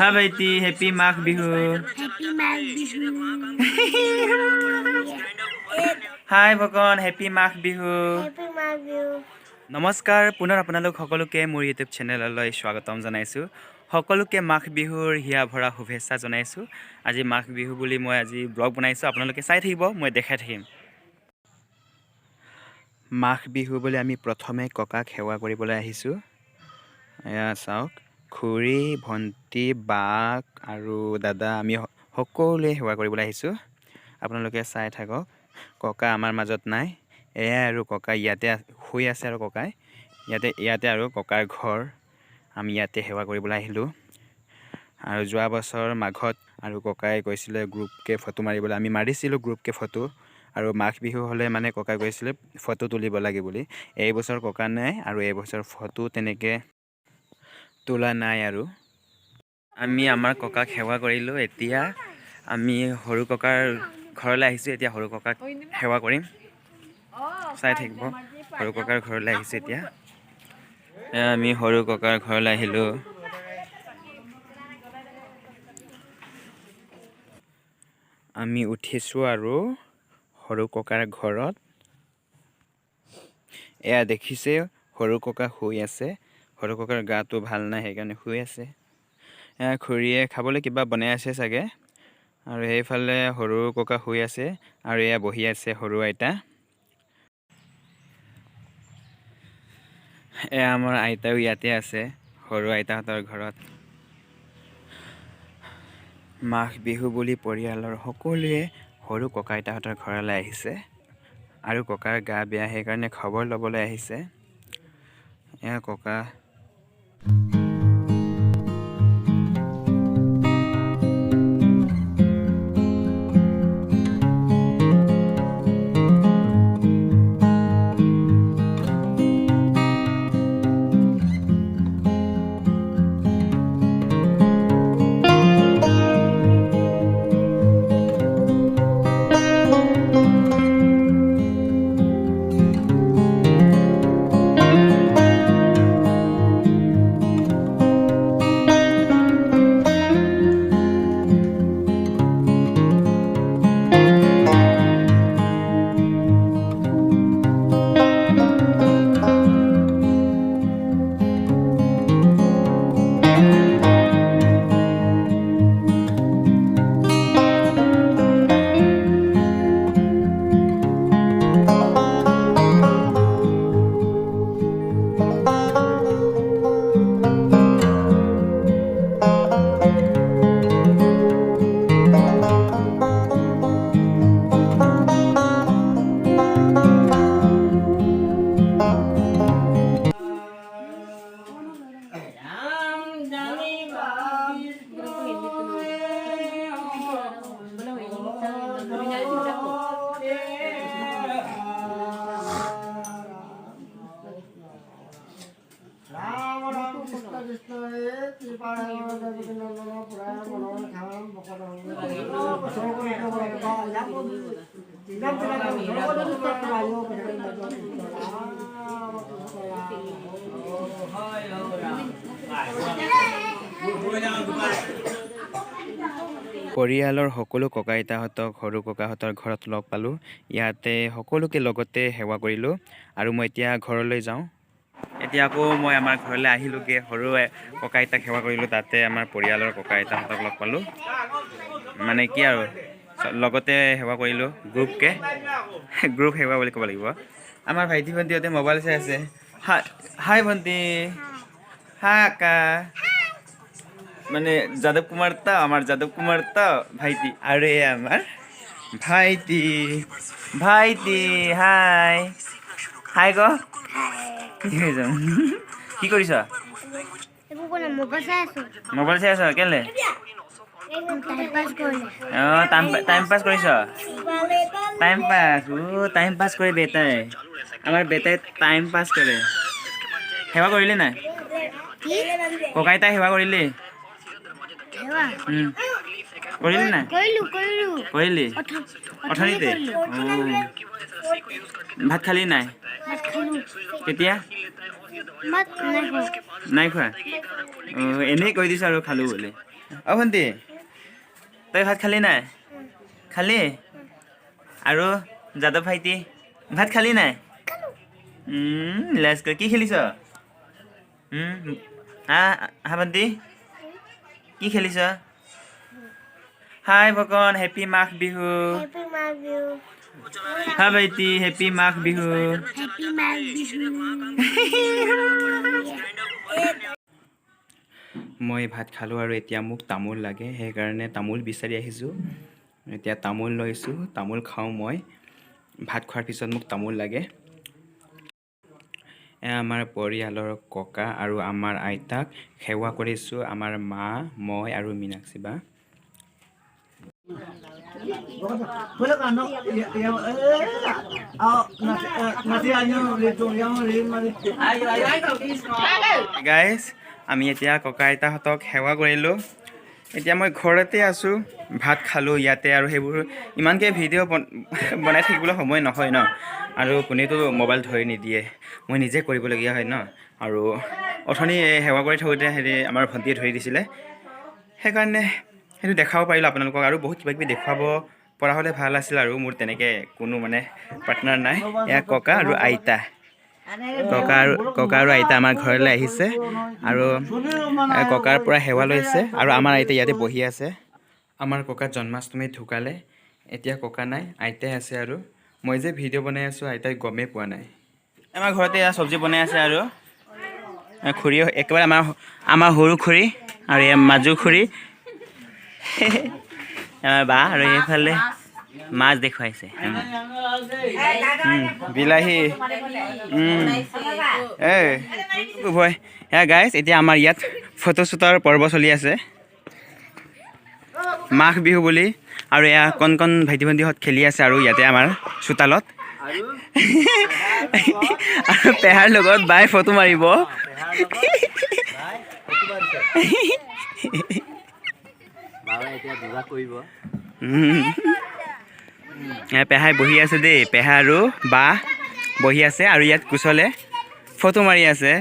हाँ भाईटी happy Magh Bihu Happy Magh Bihu. हाय भगवान happy Magh Bihu Happy Magh Bihu. নমস্কাৰ পুনৰ আপোনালোক সকলোকে মোৰ ইউটিউব চেনেললৈ স্বাগতম জনাইছোঁ সকলোকে মাঘ বিহুৰ হিয়া ভৰা শুভেচ্ছা জনাইছোঁ আজি মাঘ বিহু বুলি মই আজি ব্লগ বনাইছোঁ আপোনালোকে চাই থাকিব মই দেখাই থাকিম মাঘ বিহু বুলি আমি প্ৰথমে ককাক সেৱা কৰিবলৈ আহিছোঁ এয়া চাওক খুৰী ভণ্টি বাক আৰু দাদা আমি সকলোৱে সেৱা কৰিবলৈ আহিছোঁ আপোনালোকে চাই থাকক ককা আমাৰ মাজত নাই এয়া আৰু ককা ইয়াতে শুই আছে আৰু ককাই ইয়াতে আৰু ককাৰ ঘৰ আমি ইয়াতে সেৱা কৰিবলৈ আহিলোঁ আৰু যোৱা বছৰ মাঘত আৰু ককাই কৈছিলে গ্ৰুপকে ফটো মাৰিবলৈ আমি মাৰিছিলোঁ গ্ৰুপকে ফটো আৰু মাঘ বিহু হ'লে মানে ককাই কৈছিলে ফটো তুলিব লাগে বুলি এই বছৰ ককা নাই আৰু এই বছৰ ফটো তেনেকৈ তোলা নাই আৰু আমি আমাৰ ককাক সেৱা কৰিলোঁ এতিয়া আমি সৰু ককাৰ ঘৰলৈ আহিছোঁ এতিয়া সৰু ককাক সেৱা কৰিম চাই থাকিব সৰু ককাৰ ঘৰলৈ আহিছোঁ এতিয়া আমি সৰু ককাৰ ঘৰলৈ আহিলোঁ আমি উঠিছোঁ আৰু সৰু ককাৰ ঘৰত এয়া দেখিছে সৰু ককা শুই আছে সৰু ককাৰ গাটো ভাল নাই সেইকাৰণে শুই আছে এয়া খুৰীয়ে খাবলৈ কিবা বনাই আছে চাগে আৰু সেইফালে সৰু ককা শুই আছে আৰু এয়া বহি আছে সৰু আইতা এয়া আমাৰ আইতাও ইয়াতে আছে সৰু আইতাহঁতৰ ঘৰত মাঘ বিহু বুলি পৰিয়ালৰ সকলোৱে সৰু ককা আইতাহঁতৰ ঘৰলৈ আহিছে আৰু ককাৰ গা বেয়া সেইকাৰণে খবৰ ল'বলৈ আহিছে এয়া ককা পৰিয়ালৰ সকলো ককা আইতাহঁতক সৰু ককাহঁতৰ ঘৰত লগ পালোঁ ইয়াতে সকলোকে লগতে সেৱা কৰিলোঁ আৰু মই এতিয়া ঘৰলৈ যাওঁ এতিয়া আকৌ মই আমাৰ ঘৰলৈ আহিলোঁগৈ সৰু ককা আইতাক সেৱা কৰিলোঁ তাতে আমাৰ পৰিয়ালৰ ককা আইতাহঁতক লগ পালোঁ মানে কি আৰু লগতে সেৱা কৰিলোঁ গ্ৰুপ সেৱা বুলি ক'ব লাগিব আমাৰ ভাইটি ভণ্টিহঁতে মোবাইল চাই আছে হাই ভণ্টি হাই আকা মানে যাদৱ কুমাৰ তা আমাৰ যাদৱ কুমাৰ তা ভাইটি আৰু এই আমাৰ ভাইটি হাই হাই ক কি কৰিছ মোবাইল চাই আছ কেলে টাইম পাছ কৰিছ টাইম পাছ কৰে বেটাই আমাৰ বেটাই টাইম পাছ কৰে সেৱা কৰিলি নাই ককা আইতাই সেৱা কৰিলি কৰিলি নাই কৰিলি অথনিতে ভাত খালি নাই কেতিয়া নাই খোৱা এনেই কৈ দিছোঁ আৰু খালোঁ বুলি অ ভণ্টি তই ভাত খালি নাই খালি আৰু যাদৱ ভাইটি ভাত খালি নাই লাজ কৰি কি খেলিছ হা হা ভণ্টি কি খেলিছ হাই ভকন happy Magh Bihu Happy Magh Bihu. হা ভাইটি happy Magh Bihu Happy Magh Bihu. মই ভাত খালোঁ আৰু এতিয়া মোক তামোল লাগে সেইকাৰণে তামোল বিচাৰি আহিছোঁ এতিয়া তামোল লৈছোঁ তামোল খাওঁ মই ভাত খোৱাৰ পিছত মোক তামোল লাগে আমাৰ পৰিয়ালৰ ককা আৰু আমাৰ আইতাক সেৱা কৰিছোঁ আমাৰ মা মই আৰু মীনাক্ষী বা গাইজ আমি এতিয়া ককা আইতাহঁতক সেৱা কৰিলোঁ এতিয়া মই ঘৰতে আছোঁ ভাত খালোঁ ইয়াতে আৰু সেইবোৰ ইমানকৈ ভিডিঅ' বনাই থাকিবলৈ সময় নহয় ন আৰু কোনেতো মোবাইল ধৰি নিদিয়ে মই নিজে কৰিবলগীয়া হয় ন আৰু অথনি সেৱা কৰি থাকোঁতে হেৰি আমাৰ ভণ্টিয়ে ধৰি দিছিলে সেইকাৰণে সেইটো দেখাব পাৰিলোঁ আপোনালোকক আৰু বহুত কিবাকিবি দেখুৱাব পৰা হ'লে ভাল আছিল আৰু মোৰ তেনেকৈ কোনো মানে পাৰ্টনাৰ নাই এয়া ককা আৰু আইতা ককা আৰু আইতা আমাৰ ঘৰলৈ আহিছে আৰু ককাৰ পৰা সেৱা লৈছে আৰু আমাৰ আইতা ইয়াতে বহি আছে আমাৰ ককা জন্মাষ্টমীত ঢুকালে এতিয়া ককা নাই আইতাই আছে আৰু মই যে ভিডিঅ' বনাই আছোঁ আইতাই গমেই পোৱা নাই আমাৰ ঘৰতে এয়া চব্জি বনাই আছে আৰু খুৰী একেবাৰে আমাৰ সৰু খুৰী আৰু এয়া মাজু খুৰী আমাৰ বা আৰু এইফালে মাছ দেখুৱাইছে বিলাহী ভয় এয়া গাইজ এতিয়া আমাৰ ইয়াত ফটোশ্বুটৰ পৰ্ব চলি আছে মাঘ বিহু বুলি আৰু এয়া কণ কণ ভাইটি ভণ্টিহঁত খেলি আছে আৰু ইয়াতে আমাৰ চোতালত আৰু পেহাৰ লগত বাই ফটো মাৰিব পেহাই বহি আছে দেই পেহা আৰু বা বহি আছে আৰু ইয়াত কুশলে ফটো মাৰি আছে